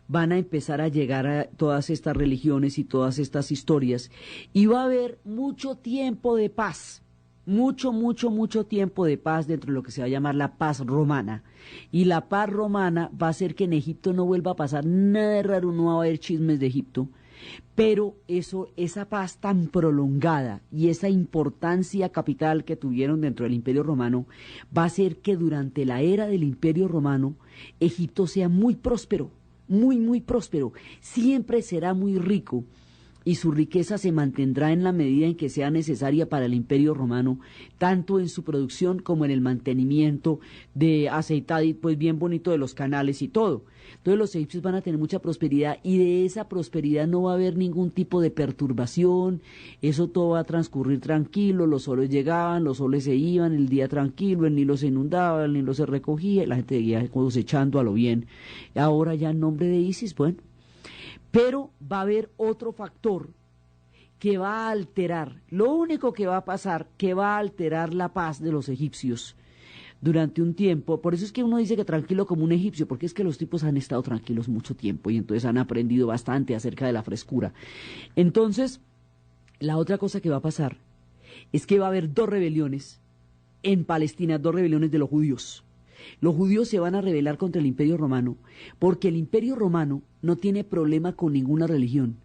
van a empezar a llegar a todas estas religiones y todas estas historias, y va a haber mucho tiempo de paz, mucho tiempo de paz dentro de lo que se va a llamar la paz romana. Y la paz romana va a hacer que en Egipto no vuelva a pasar nada raro, no va a haber chismes de Egipto, pero esa paz tan prolongada y esa importancia capital que tuvieron dentro del Imperio Romano va a hacer que durante la era del Imperio Romano Egipto sea muy próspero, muy próspero, siempre será muy rico, y su riqueza se mantendrá en la medida en que sea necesaria para el Imperio Romano, tanto en su producción como en el mantenimiento de aceitado, y pues bien bonito de los canales y todo. Entonces los egipcios van a tener mucha prosperidad, y de esa prosperidad no va a haber ningún tipo de perturbación, eso todo va a transcurrir tranquilo, los soles llegaban, los soles se iban, el día tranquilo, el Nilo se inundaba, el Nilo se recogía, y la gente seguía cosechando a lo bien. Ahora ya en nombre de Isis, bueno. Pero va a haber otro factor que va a alterar, lo único que va a pasar, que va a alterar la paz de los egipcios durante un tiempo. Por eso es que uno dice que tranquilo como un egipcio, porque es que los tipos han estado tranquilos mucho tiempo, y entonces han aprendido bastante acerca de la frescura. Entonces, la otra cosa que va a pasar es que va a haber dos rebeliones en Palestina, dos rebeliones de los judíos. Los judíos se van a rebelar contra el Imperio Romano porque el Imperio Romano no tiene problema con ninguna religión.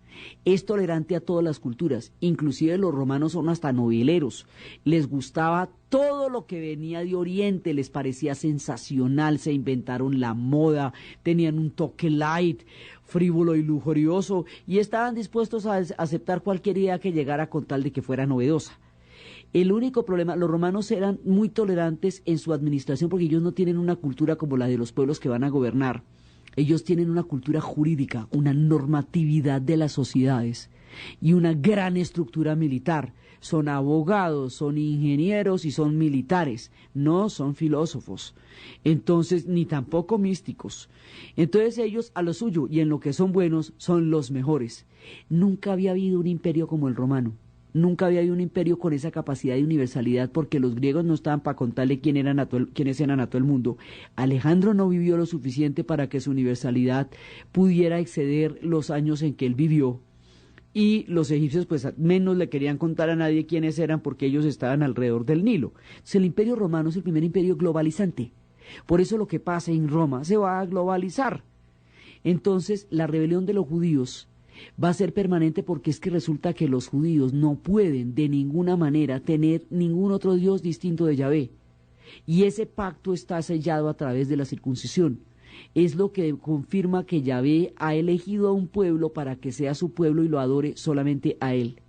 Es tolerante a todas las culturas, inclusive los romanos son hasta noveleros, les gustaba todo lo que venía de Oriente, les parecía sensacional, se inventaron la moda, tenían un toque light, frívolo y lujurioso, y estaban dispuestos a aceptar cualquier idea que llegara con tal de que fuera novedosa. El único problema, los romanos eran muy tolerantes en su administración porque ellos no tienen una cultura como la de los pueblos que van a gobernar. Ellos tienen una cultura jurídica, una normatividad de las sociedades y una gran estructura militar. Son abogados, son ingenieros y son militares, no son filósofos. Entonces, ni tampoco místicos. Entonces ellos a lo suyo y en lo que son buenos son los mejores. Nunca había habido un imperio como el romano. Nunca había habido un imperio con esa capacidad de universalidad porque los griegos no estaban para contarle quiénes eran a todo el mundo. Alejandro no vivió lo suficiente para que su universalidad pudiera exceder los años en que él vivió. Y los egipcios pues menos le querían contar a nadie quiénes eran porque ellos estaban alrededor del Nilo. Entonces, el imperio romano es el primer imperio globalizante. Por eso lo que pasa en Roma se va a globalizar. Entonces la rebelión de los judíos va a ser permanente porque es que resulta que los judíos no pueden de ninguna manera tener ningún otro Dios distinto de Yahvé. Y ese pacto está sellado a través de la circuncisión. Es lo que confirma que Yahvé ha elegido a un pueblo para que sea su pueblo y lo adore solamente a él.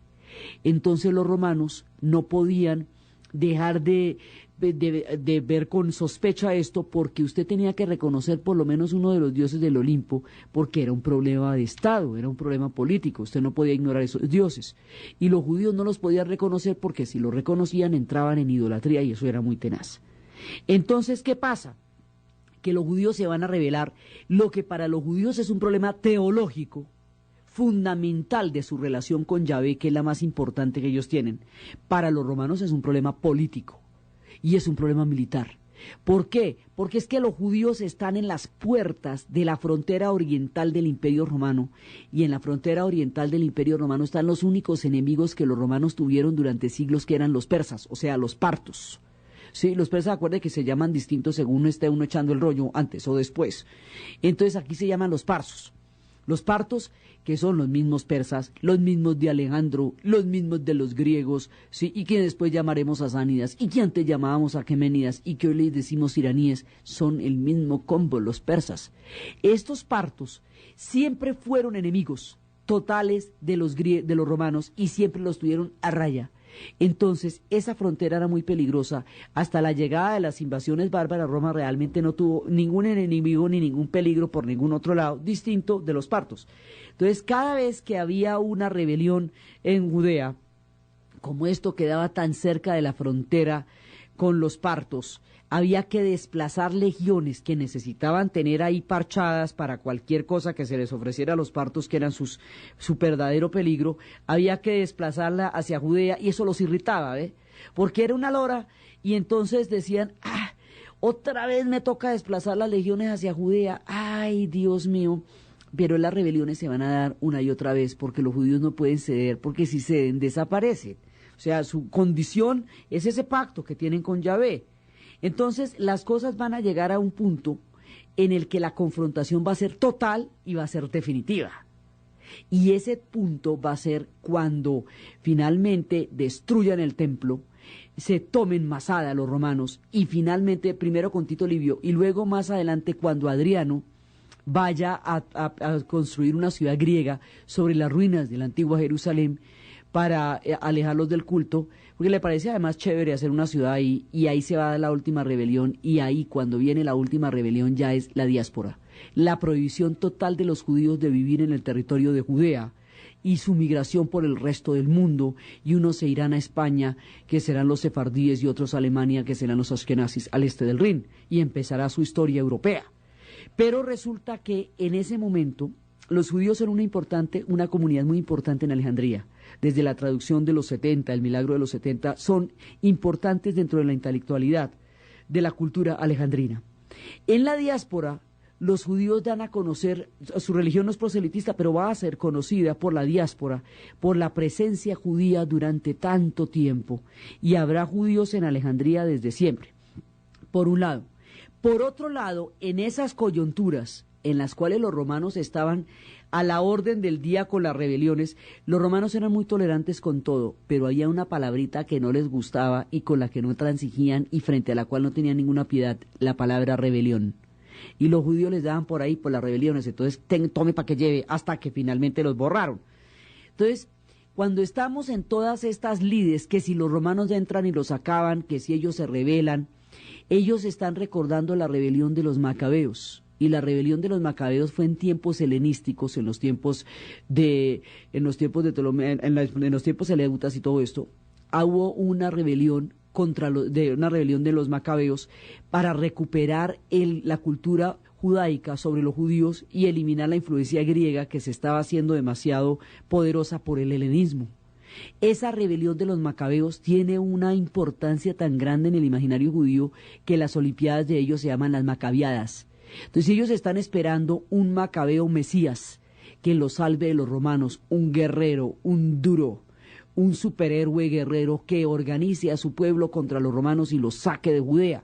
Entonces los romanos no podían dejar de ver con sospecha esto porque usted tenía que reconocer por lo menos uno de los dioses del Olimpo porque era un problema de Estado, era un problema político, usted no podía ignorar esos dioses y los judíos no los podían reconocer porque si los reconocían entraban en idolatría y eso era muy tenaz. Entonces, ¿qué pasa? Que los judíos se van a rebelar, lo que para los judíos es un problema teológico fundamental de su relación con Yahvé, que es la más importante que ellos tienen. Para los romanos es un problema político y es un problema militar. ¿Por qué? Porque es que los judíos están en las puertas de la frontera oriental del Imperio Romano y en la frontera oriental del Imperio Romano están los únicos enemigos que los romanos tuvieron durante siglos, que eran los persas, o sea, los partos. Sí, los persas, acuérdense que se llaman distintos según esté uno echando el rollo antes o después. Entonces aquí se llaman los parsos. Los partos, que son los mismos persas, los mismos de Alejandro, los mismos de los griegos, ¿sí? Y que después llamaremos asánidas, y que antes llamábamos aqueménidas, y que hoy les decimos iraníes, son el mismo combo, los persas. Estos partos siempre fueron enemigos totales de los romanos y siempre los tuvieron a raya. Entonces, esa frontera era muy peligrosa. Hasta la llegada de las invasiones bárbaras, Roma realmente no tuvo ningún enemigo ni ningún peligro por ningún otro lado, distinto de los partos. Entonces, cada vez que había una rebelión en Judea, como esto quedaba tan cerca de la frontera con los partos, había que desplazar legiones que necesitaban tener ahí parchadas para cualquier cosa que se les ofreciera a los partos, que eran su verdadero peligro. Había que desplazarla hacia Judea y eso los irritaba, ¿ve? Porque era una lora y entonces decían, otra vez me toca desplazar las legiones hacia Judea, ay, Dios mío. Pero las rebeliones se van a dar una y otra vez porque los judíos no pueden ceder, porque si ceden desaparecen. O sea, su condición es ese pacto que tienen con Yahvé. Entonces, las cosas van a llegar a un punto en el que la confrontación va a ser total y va a ser definitiva. Y ese punto va a ser cuando finalmente destruyan el templo, se tomen Masada los romanos y finalmente, primero con Tito Livio y luego más adelante cuando Adriano vaya a construir una ciudad griega sobre las ruinas de la antigua Jerusalén para alejarlos del culto, porque le parece además chévere hacer una ciudad ahí, y ahí se va a dar la última rebelión, y ahí cuando viene la última rebelión ya es la diáspora, la prohibición total de los judíos de vivir en el territorio de Judea, y su migración por el resto del mundo, y unos se irán a España, que serán los sefardíes, y otros a Alemania, que serán los askenazis al este del Rin, y empezará su historia europea. Pero resulta que en ese momento los judíos son una comunidad muy importante en Alejandría. Desde la traducción de los 70, el milagro de los 70, son importantes dentro de la intelectualidad de la cultura alejandrina. En la diáspora, los judíos dan a conocer, su religión no es proselitista, pero va a ser conocida por la diáspora, por la presencia judía durante tanto tiempo, y habrá judíos en Alejandría desde siempre, por un lado. Por otro lado, en esas coyunturas en las cuales los romanos estaban a la orden del día con las rebeliones, los romanos eran muy tolerantes con todo, pero había una palabrita que no les gustaba y con la que no transigían y frente a la cual no tenían ninguna piedad, la palabra rebelión. Y los judíos les daban por ahí por las rebeliones, entonces tome para que lleve, hasta que finalmente los borraron. Entonces, cuando estamos en todas estas lides, que si los romanos entran y los acaban, que si ellos se rebelan, ellos están recordando la rebelión de los macabeos. Y la rebelión de los macabeos fue en tiempos helenísticos, en los tiempos de Ptolomeo, en los tiempos eleutas y todo esto. Hubo una rebelión una rebelión de los macabeos para recuperar la cultura judaica sobre los judíos y eliminar la influencia griega que se estaba haciendo demasiado poderosa por el helenismo. Esa rebelión de los macabeos tiene una importancia tan grande en el imaginario judío que las olimpiadas de ellos se llaman las macabiadas. Entonces ellos están esperando un macabeo mesías que los salve de los romanos, un guerrero, un duro, un superhéroe guerrero que organice a su pueblo contra los romanos y los saque de Judea.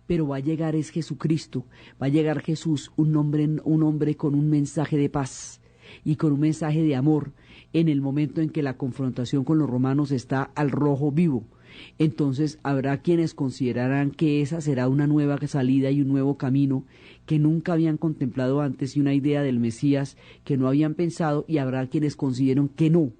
Pero va a llegar es Jesucristo, va a llegar Jesús, un hombre con un mensaje de paz y con un mensaje de amor en el momento en que la confrontación con los romanos está al rojo vivo. Entonces habrá quienes considerarán que esa será una nueva salida y un nuevo camino que nunca habían contemplado antes y una idea del Mesías que no habían pensado, y habrá quienes consideran que no.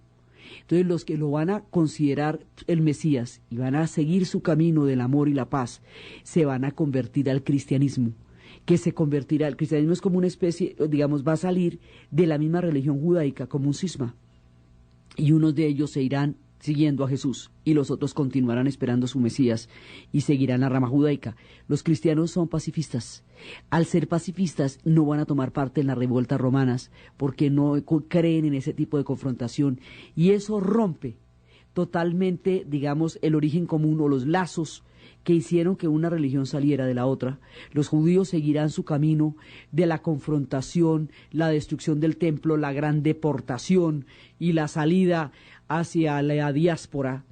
Entonces los que lo van a considerar el Mesías y van a seguir su camino del amor y la paz se van a convertir al cristianismo, que se convertirá, el cristianismo es como una especie, digamos, va a salir de la misma religión judaica como un cisma, y unos de ellos se irán siguiendo a Jesús y los otros continuarán esperando a su Mesías y seguirán la rama judaica. Los cristianos son pacifistas. Al ser pacifistas no van a tomar parte en las revueltas romanas porque no creen en ese tipo de confrontación, y eso rompe totalmente, digamos, el origen común o los lazos que hicieron que una religión saliera de la otra. Los judíos seguirán su camino de la confrontación, la destrucción del templo, la gran deportación y la salida hacia la diáspora,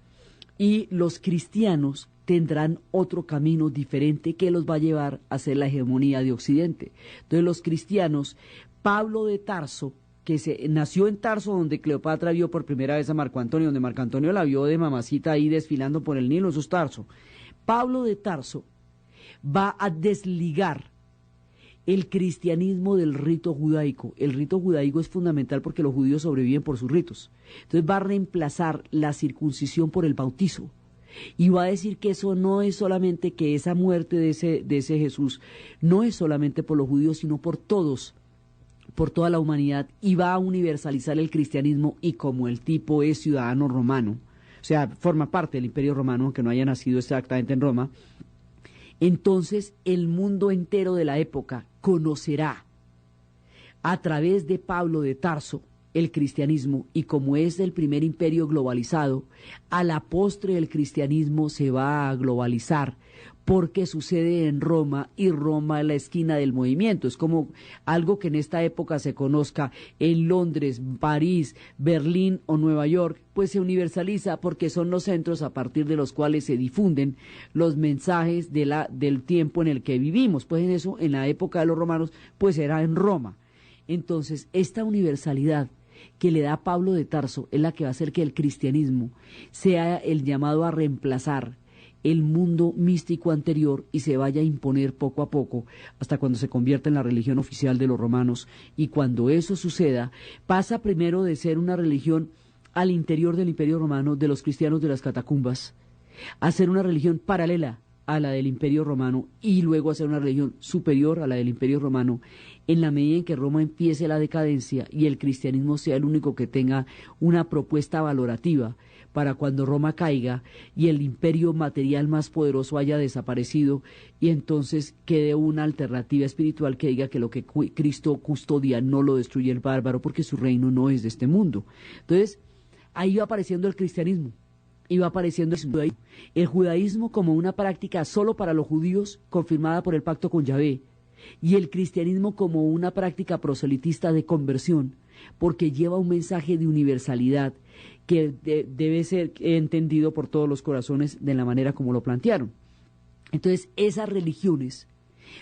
y los cristianos tendrán otro camino diferente que los va a llevar a ser la hegemonía de Occidente. Entonces los cristianos, Pablo de Tarso, que nació en Tarso, donde Cleopatra vio por primera vez a Marco Antonio, donde Marco Antonio la vio de mamacita ahí desfilando por el Nilo, eso es Tarso. Pablo de Tarso va a desligar el cristianismo del rito judaico. El rito judaico es fundamental porque los judíos sobreviven por sus ritos. Entonces va a reemplazar la circuncisión por el bautizo. Y va a decir que eso no es solamente, que esa muerte de ese Jesús no es solamente por los judíos, sino por todos, por toda la humanidad, y va a universalizar el cristianismo. Y como el tipo es ciudadano romano, o sea, forma parte del Imperio Romano, aunque no haya nacido exactamente en Roma, entonces el mundo entero de la época conocerá a través de Pablo de Tarso el cristianismo, y como es el primer imperio globalizado, a la postre el cristianismo se va a globalizar porque sucede en Roma, y Roma es la esquina del movimiento. Es como algo que en esta época se conozca en Londres, París, Berlín o Nueva York, pues se universaliza porque son los centros a partir de los cuales se difunden los mensajes del tiempo en el que vivimos. Pues en eso, en la época de los romanos, pues era en Roma. Entonces, esta universalidad que le da Pablo de Tarso es la que va a hacer que el cristianismo sea el llamado a reemplazar el mundo místico anterior y se vaya a imponer poco a poco hasta cuando se convierta en la religión oficial de los romanos. Y cuando eso suceda, pasa primero de ser una religión al interior del Imperio Romano de los cristianos de las catacumbas a ser una religión paralela a la del Imperio Romano, y luego a ser una religión superior a la del Imperio Romano, en la medida en que Roma empiece la decadencia y el cristianismo sea el único que tenga una propuesta valorativa para cuando Roma caiga y el imperio material más poderoso haya desaparecido, y entonces quede una alternativa espiritual que diga que lo que Cristo custodia no lo destruye el bárbaro, porque su reino no es de este mundo. Entonces, ahí va apareciendo el cristianismo, y va apareciendo el judaísmo como una práctica solo para los judíos, confirmada por el pacto con Yahvé, y el cristianismo como una práctica proselitista de conversión, porque lleva un mensaje de universalidad que debe ser entendido por todos los corazones de la manera como lo plantearon. Entonces, esas religiones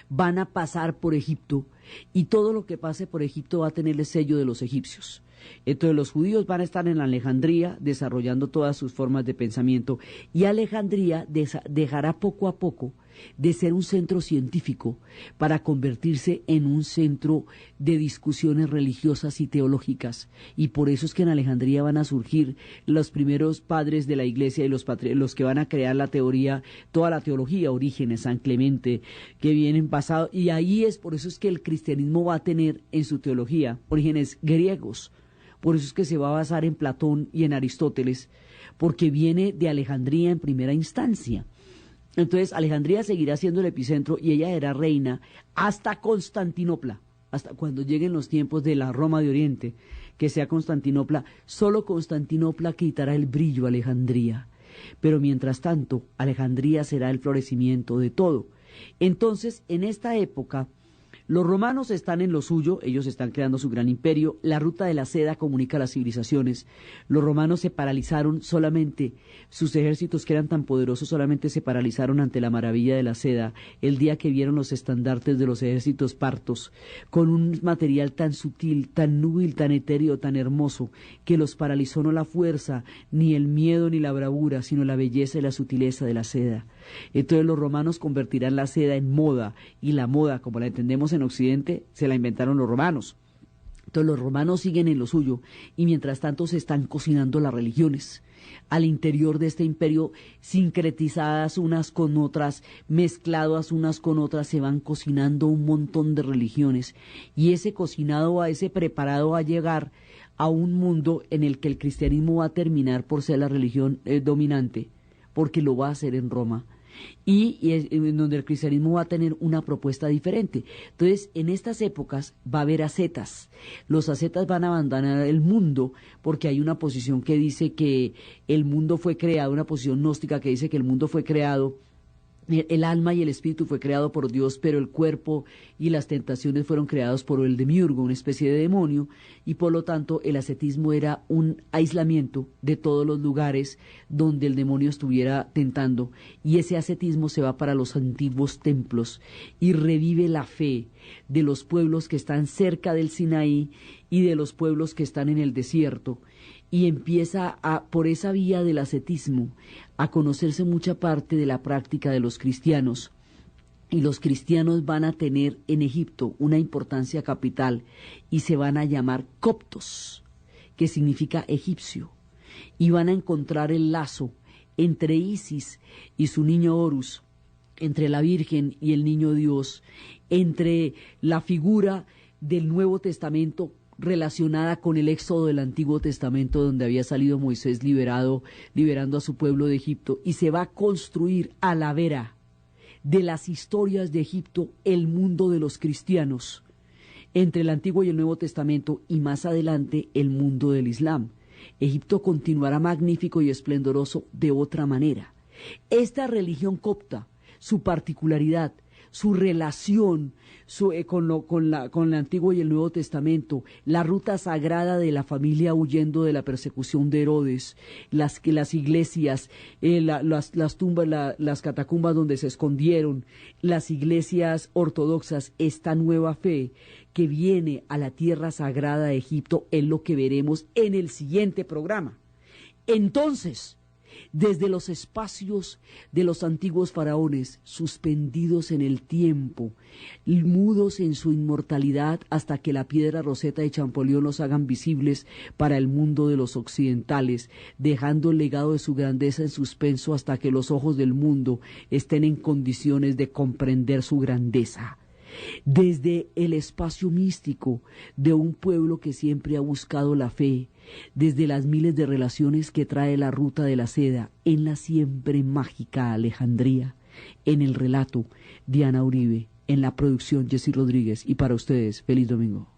van a pasar por Egipto y todo lo que pase por Egipto va a tener el sello de los egipcios. Entonces los judíos van a estar en Alejandría desarrollando todas sus formas de pensamiento y Alejandría dejará poco a poco de ser un centro científico para convertirse en un centro de discusiones religiosas y teológicas. Y por eso es que en Alejandría van a surgir los primeros padres de la iglesia y los que van a crear la teoría, toda la teología, Orígenes, San Clemente, que vienen pasado. Y ahí es por eso es que el cristianismo va a tener en su teología orígenes griegos. Por eso es que se va a basar en Platón y en Aristóteles, porque viene de Alejandría en primera instancia. Entonces Alejandría seguirá siendo el epicentro y ella era reina hasta Constantinopla, hasta cuando lleguen los tiempos de la Roma de Oriente, que sea Constantinopla. Solo Constantinopla quitará el brillo a Alejandría, pero mientras tanto Alejandría será el florecimiento de todo. Entonces, en esta época, los romanos están en lo suyo, ellos están creando su gran imperio, la ruta de la seda comunica las civilizaciones, los romanos se paralizaron solamente, sus ejércitos que eran tan poderosos solamente se paralizaron ante la maravilla de la seda, el día que vieron los estandartes de los ejércitos partos, con un material tan sutil, tan núbil, tan etéreo, tan hermoso, que los paralizó no la fuerza, ni el miedo, ni la bravura, sino la belleza y la sutileza de la seda. Entonces los romanos convertirán la seda en moda, y la moda, como la entendemos en Occidente, se la inventaron los romanos. Entonces los romanos siguen en lo suyo, y mientras tanto se están cocinando las religiones al interior de este imperio, sincretizadas unas con otras, mezcladas unas con otras, se van cocinando un montón de religiones, y ese cocinado, ese preparado va a llegar a un mundo en el que el cristianismo va a terminar por ser la religión dominante, porque lo va a hacer en Roma, y en donde el cristianismo va a tener una propuesta diferente. Entonces, en estas épocas va a haber ascetas. Los ascetas van a abandonar el mundo porque hay una posición que dice que el mundo fue creado, una posición gnóstica que dice que el mundo fue creado, el alma y el espíritu fue creado por Dios, pero el cuerpo y las tentaciones fueron creados por el demiurgo, una especie de demonio, y por lo tanto el ascetismo era un aislamiento de todos los lugares donde el demonio estuviera tentando, y ese ascetismo se va para los antiguos templos y revive la fe de los pueblos que están cerca del Sinaí y de los pueblos que están en el desierto, y empieza por esa vía del ascetismo a conocerse mucha parte de la práctica de los cristianos, y los cristianos van a tener en Egipto una importancia capital y se van a llamar coptos, que significa egipcio, y van a encontrar el lazo entre Isis y su niño Horus, entre la Virgen y el niño Dios, entre la figura del Nuevo Testamento relacionada con el éxodo del Antiguo Testamento, donde había salido Moisés liberando a su pueblo de Egipto, y se va a construir a la vera de las historias de Egipto el mundo de los cristianos, entre el Antiguo y el Nuevo Testamento, y más adelante el mundo del Islam. Egipto continuará magnífico y esplendoroso de otra manera. Esta religión copta, su particularidad, su relación con el Antiguo y el Nuevo Testamento, la ruta sagrada de la familia huyendo de la persecución de Herodes, las iglesias, las tumbas, las catacumbas donde se escondieron, las iglesias ortodoxas, esta nueva fe que viene a la tierra sagrada de Egipto es lo que veremos en el siguiente programa. Entonces, desde los espacios de los antiguos faraones, suspendidos en el tiempo, mudos en su inmortalidad, hasta que la piedra Roseta de Champollion los hagan visibles para el mundo de los occidentales, dejando el legado de su grandeza en suspenso hasta que los ojos del mundo estén en condiciones de comprender su grandeza. Desde el espacio místico de un pueblo que siempre ha buscado la fe, desde las miles de relaciones que trae la ruta de la seda en la siempre mágica Alejandría, en el relato Diana Uribe, en la producción Jessy Rodríguez, y para ustedes, feliz domingo.